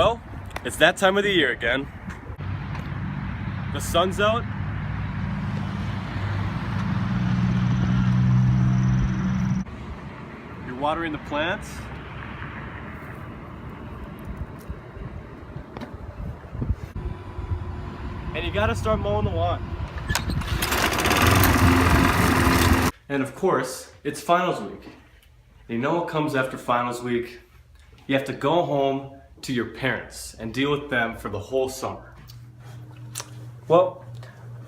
Well, it's that time of the year again. The sun's out. You're watering the plants. And you gotta start mowing the lawn. And of course, it's finals week. You know what comes after finals week? You have to go home to your parents and deal with them for the whole summer. Well,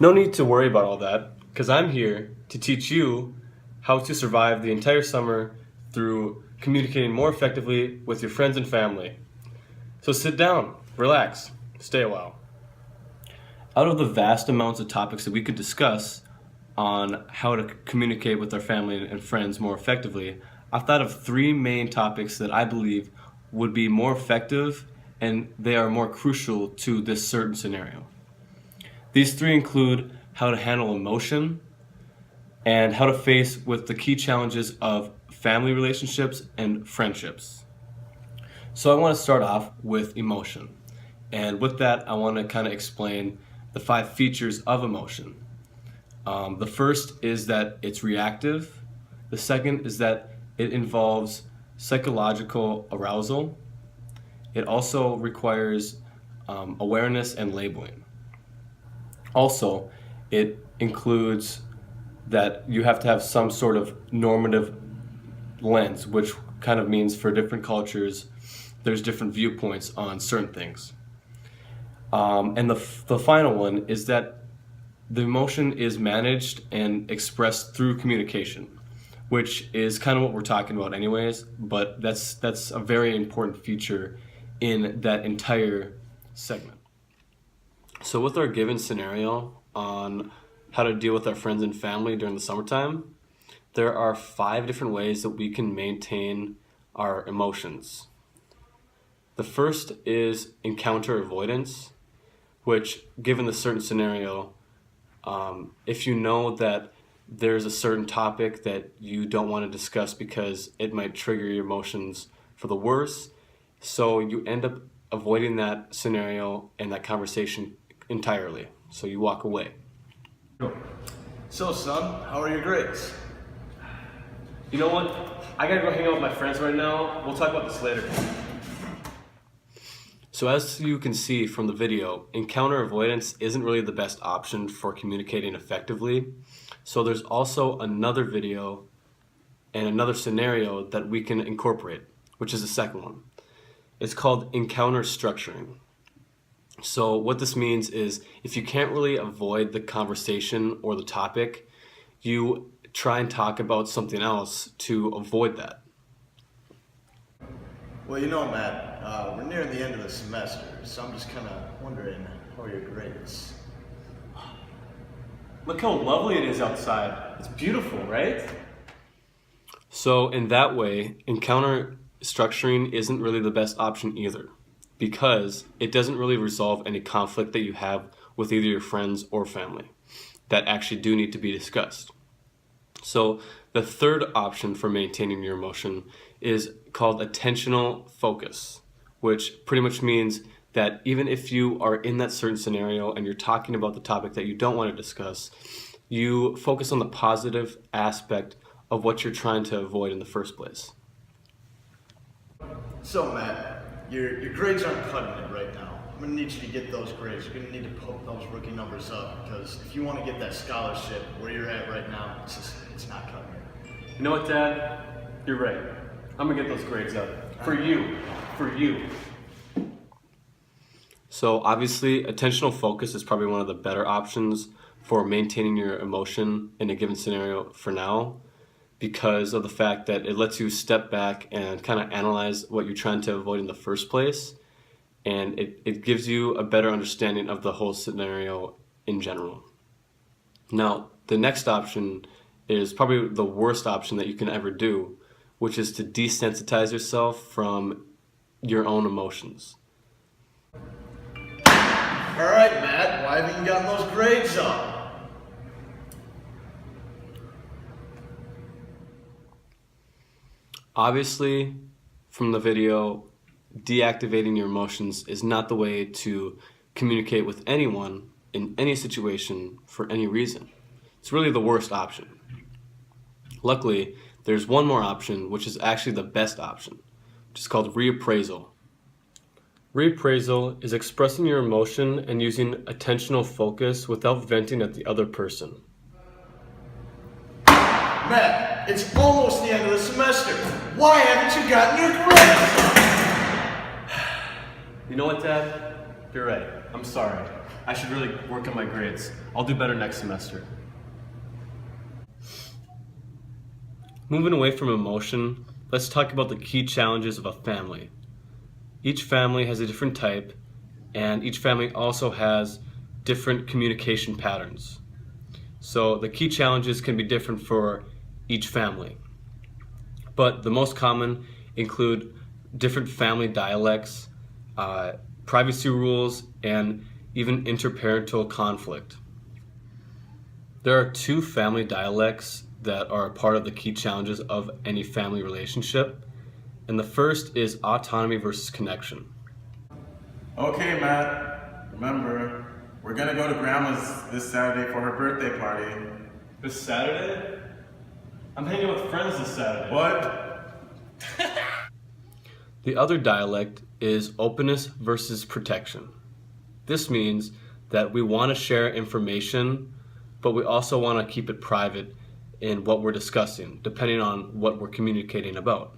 no need to worry about all that, because I'm here to teach you how to survive the entire summer through communicating more effectively with your friends and family. So sit down, relax, stay a while. Out of the vast amounts of topics that we could discuss on how to communicate with our family and friends more effectively, I've thought of three main topics that I believe would be more effective and they are more crucial to this certain scenario. These three include how to handle emotion and how to face with the key challenges of family relationships and friendships. So I want to start off with emotion. And with that, I want to kind of explain the 5 features of emotion. The first is that it's reactive. The second is that it involves psychological arousal. It also requires awareness and labeling. Also, it includes that you have to have some sort of normative lens, which kind of means for different cultures, there's different viewpoints on certain things. And the final one is that the emotion is managed and expressed through communication, which is kind of what we're talking about anyways, but that's a very important feature in that entire segment. So with our given scenario on how to deal with our friends and family during the summertime, there are 5 different ways that we can maintain our emotions. The first is encounter avoidance, which, given the certain scenario, if you know that there's a certain topic that you don't want to discuss because it might trigger your emotions for the worse, so you end up avoiding that scenario and that conversation entirely. So you walk away. So, son, how are your grades? You know what? I gotta go hang out with my friends right now. We'll talk about this later. So as you can see from the video, encounter avoidance isn't really the best option for communicating effectively. So there's also another video and another scenario that we can incorporate, which is the second one. It's called encounter structuring. So what this means is if you can't really avoid the conversation or the topic, you try and talk about something else to avoid that. Well, you know, Matt, we're nearing the end of the semester, so I'm just kind of wondering how are your grades? Look how lovely it is outside. It's beautiful, right? So in that way, encounter structuring isn't really the best option either, because it doesn't really resolve any conflict that you have with either your friends or family that actually do need to be discussed. So the third option for maintaining your emotion is called attentional focus, which pretty much means that even if you are in that certain scenario and you're talking about the topic that you don't want to discuss, you focus on the positive aspect of what you're trying to avoid in the first place. So, Matt, your grades aren't cutting it right now. I'm going to need you to get those grades. You're going to need to pump those rookie numbers up, because if you want to get that scholarship where you're at right now, it's not cutting it. You know what, Dad? You're right. I'm gonna get those grades up. For you. For you. So obviously, attentional focus is probably one of the better options for maintaining your emotion in a given scenario for now, because of the fact that it lets you step back and kind of analyze what you're trying to avoid in the first place, and it gives you a better understanding of the whole scenario in general. Now, the next option is probably the worst option that you can ever do, which is to desensitize yourself from your own emotions. All right, Matt, why haven't you gotten those grades up? Obviously, from the video, deactivating your emotions is not the way to communicate with anyone in any situation for any reason. It's really the worst option. Luckily, there's one more option, which is actually the best option, which is called reappraisal. Reappraisal is expressing your emotion and using attentional focus without venting at the other person. Matt, it's almost the end of the semester. Why haven't you gotten your grades? You know what, Dad? You're right. I'm sorry. I should really work on my grades. I'll do better next semester. Moving away from emotion, let's talk about the key challenges of a family. Each family has a different type, and each family also has different communication patterns. So the key challenges can be different for each family. But the most common include different family dialects, privacy rules, and even interparental conflict. There are two family dialects that are a part of the key challenges of any family relationship. And the first is autonomy versus connection. Okay, Matt. Remember, we're gonna go to Grandma's this Saturday for her birthday party. This Saturday? I'm hanging with friends this Saturday. What? The other dialect is openness versus protection. This means that we want to share information, but we also want to keep it private in what we're discussing, depending on what we're communicating about.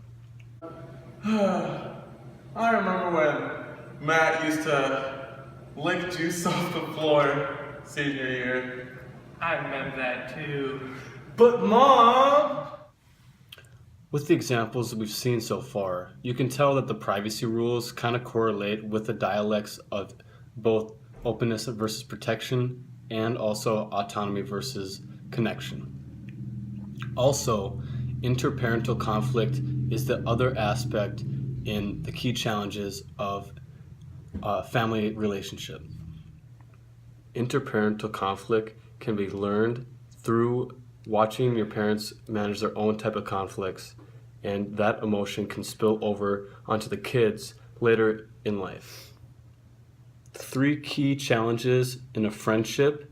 I remember when Matt used to lick juice off the floor senior year. I remember that too. But Mom! With the examples that we've seen so far, you can tell that the privacy rules kind of correlate with the dialects of both openness versus protection and also autonomy versus connection. Also, interparental conflict is the other aspect in the key challenges of a family relationship. Interparental conflict can be learned through watching your parents manage their own type of conflicts, and that emotion can spill over onto the kids later in life. Three key challenges in a friendship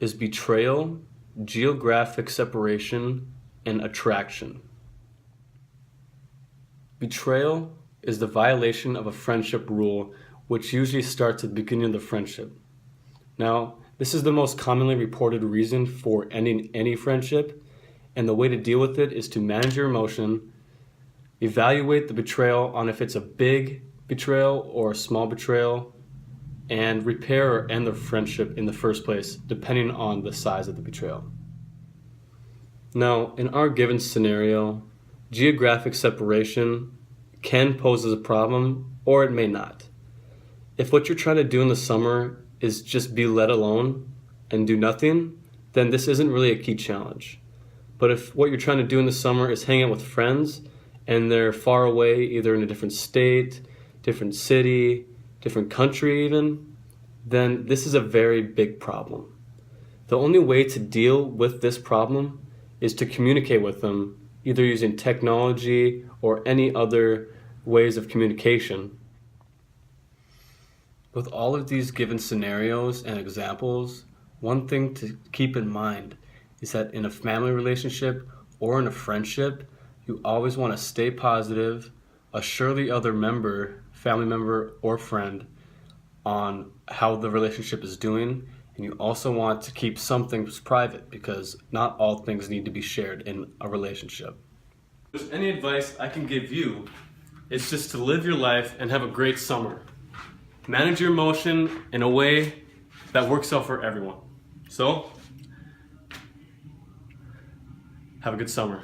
is betrayal, geographic separation, and attraction. Betrayal is the violation of a friendship rule, which usually starts at the beginning of the friendship. Now, this is the most commonly reported reason for ending any friendship, and the way to deal with it is to manage your emotion, evaluate the betrayal on if it's a big betrayal or a small betrayal, and repair or end the friendship in the first place, depending on the size of the betrayal. Now, in our given scenario, geographic separation can pose as a problem, or it may not. If what you're trying to do in the summer is just be let alone and do nothing, then this isn't really a key challenge. But if what you're trying to do in the summer is hang out with friends and they're far away, either in a different state, different city, different country even, then this is a very big problem. The only way to deal with this problem is to communicate with them, either using technology or any other ways of communication. With all of these given scenarios and examples, one thing to keep in mind is that in a family relationship or in a friendship, you always want to stay positive, assure the other member, family member or friend, on how the relationship is doing, and you also want to keep some things private because not all things need to be shared in a relationship. If there's any advice I can give you, it's just to live your life and have a great summer. Manage your emotion in a way that works out for everyone. So, have a good summer.